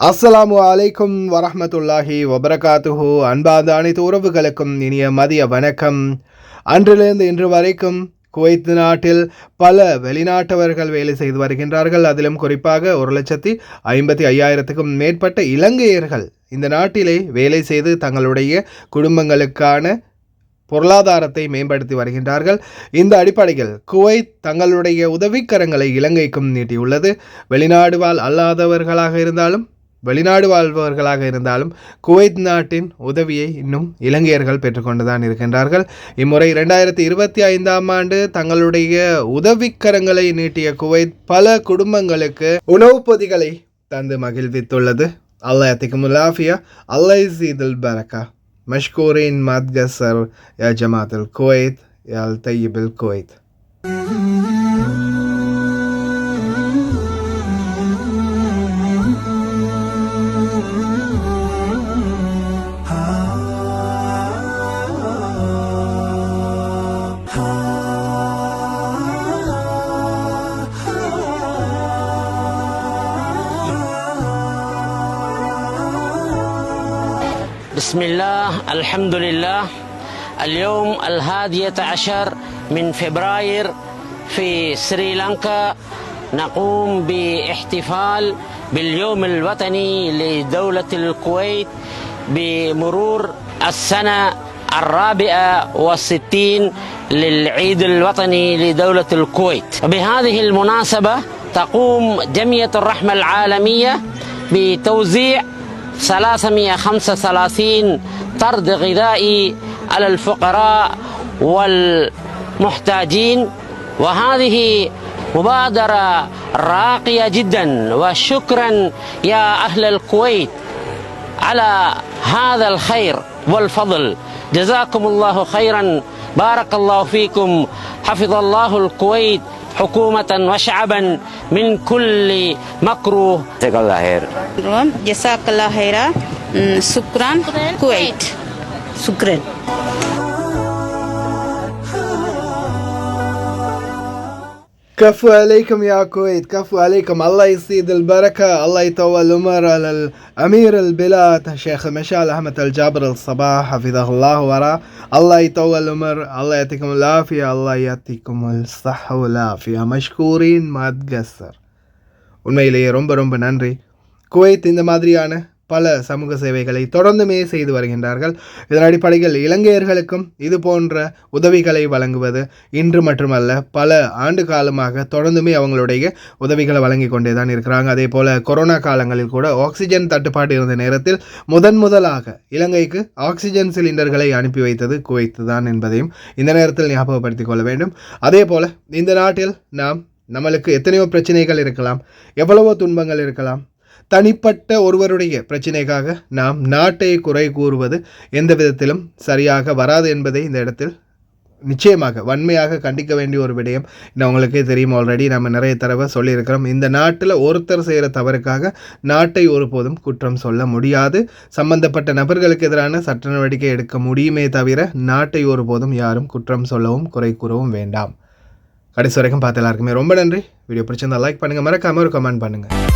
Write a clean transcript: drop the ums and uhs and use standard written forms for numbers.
அஸ்ஸலாமு அலைக்கும் வரஹ்மத்துல்லாஹி வபரகாத்துஹு. அன்பார்ந்த அனைத்து உறவுகளுக்கும் இனிய மதிய வணக்கம். அன்றிலிருந்து இன்று வரைக்கும் குவைத் நாட்டில் பல வெளிநாட்டவர்கள் வேலை செய்து வருகின்றார்கள். அதிலும் குறிப்பாக 1,55,000க்கும் மேற்பட்ட இலங்கையர்கள் இந்த நாட்டிலே வேலை செய்து தங்களுடைய குடும்பங்களுக்கான பொருளாதாரத்தை மேம்படுத்தி வருகின்றார்கள். இந்த அடிப்படையில் குவைத் தங்களுடைய உதவிக்கரங்களை இலங்கைக்கும் நீட்டியுள்ளது. வெளிநாடு வாழ் அல்லாதவர்களாக இருந்தாலும் வெளிநாடு வாழ்பவர்களாக இருந்தாலும் குவைத் நாட்டின் உதவியை இன்னும் இலங்கையர்கள் பெற்றுக்கொண்டுதான் இருக்கின்றார்கள். இம்முறை 2025ஆம் ஆண்டு தங்களுடைய உதவிக்கரங்களை நீட்டிய குவைத் பல குடும்பங்களுக்கு உணவுப் பொதிகளை தந்து மகிழ்வித்துள்ளது. அல்லாஹ் யத்திக்குமுல் ஆஃபியா, அல்லாஹ் யஸீதுல் பரக்கா. மஷ்கூரின் மத்கஸர் யா ஜமாத்துல் குவைத் யா அல் தய்யிபுல் குவைத். بسم الله، الحمد لله. اليوم 11 من فبراير في سريلانكا نقوم باحتفال باليوم الوطني لدولة الكويت بمرور السنة 64 للعيد الوطني لدولة الكويت. وبهذه المناسبة تقوم جمعية الرحمة العالمية بتوزيع 335 طرد غذائي على الفقراء والمحتاجين، وهذه مبادرة راقية جدا. وشكرا يا أهل الكويت على هذا الخير والفضل، جزاكم الله خيرا، بارك الله فيكم، حفظ الله الكويت حكومة وشعبا من كل مكروه. جزاك الله خير. جزاك الله خيرا. شكرا كويت. شكرا. كفو عليكم يا كويت، كفو عليكم. الله يزيد البركة، الله يطول العمر على الأمير البلاد الشيخ مشعل أحمد الجابر الصباح حفظه الله وراه. الله يطول العمر، الله يعطيكم العافية، الله يعطيكم الصحة والعافية. مشكورين ما تقصر. உண்மையிலேயே ரொம்ப ரொம்ப நன்றி. குவைத் இந்த மாதிரியான பல சமூக சேவைகளை தொடர்ந்துமே செய்து வருகின்றார்கள். இதன் அடிப்படையில் இலங்கையர்களுக்கும் இது போன்ற உதவிகளை வழங்குவது இன்று மட்டுமல்ல பல ஆண்டு காலமாக தொடர்ந்துமே அவங்களுடைய உதவிகளை வழங்கி கொண்டே தான் இருக்கிறாங்க. அதே போல் கொரோனா காலங்களில் கூட ஆக்சிஜன் தட்டுப்பாடு இருந்த நேரத்தில் முதலாக இலங்கைக்கு ஆக்சிஜன் சிலிண்டர்களை அனுப்பி வைத்தது குவைத் தான் என்பதையும் இந்த நேரத்தில் ஞாபகப்படுத்திக் கொள்ள வேண்டும். அதே போல் இந்த நாட்டில் நம்மளுக்கு எத்தனையோ பிரச்சனைகள் இருக்கலாம், எவ்வளவோ துன்பங்கள் இருக்கலாம். தனிப்பட்ட ஒருவருடைய பிரச்சனைக்காக நாம் நாட்டை குறை கூறுவது எந்த விதத்திலும் சரியாக வராது என்பதை இந்த இடத்தில் நிச்சயமாக வன்மையாக கண்டிக்க வேண்டிய ஒரு விடயம். இன்னும் உங்களுக்கே தெரியும், ஆல்ரெடி நம்ம நிறைய தடவை சொல்லியிருக்கிறோம். இந்த நாட்டில் ஒருத்தர் செய்கிற தவறுக்காக நாட்டை ஒருபோதும் குற்றம் சொல்ல முடியாது. சம்பந்தப்பட்ட நபர்களுக்கு எதிரான சட்ட நடவடிக்கை எடுக்க முடியுமே தவிர நாட்டை ஒருபோதும் யாரும் குற்றம் சொல்லவும் குறை கூறவும் வேண்டாம். கடைசி வரைக்கும் பார்த்து எல்லாருக்குமே ரொம்ப நன்றி. வீடியோ பிடிச்சிருந்தா லைக் பண்ணுங்கள், மறக்காம ஒரு கமெண்ட் பண்ணுங்கள்.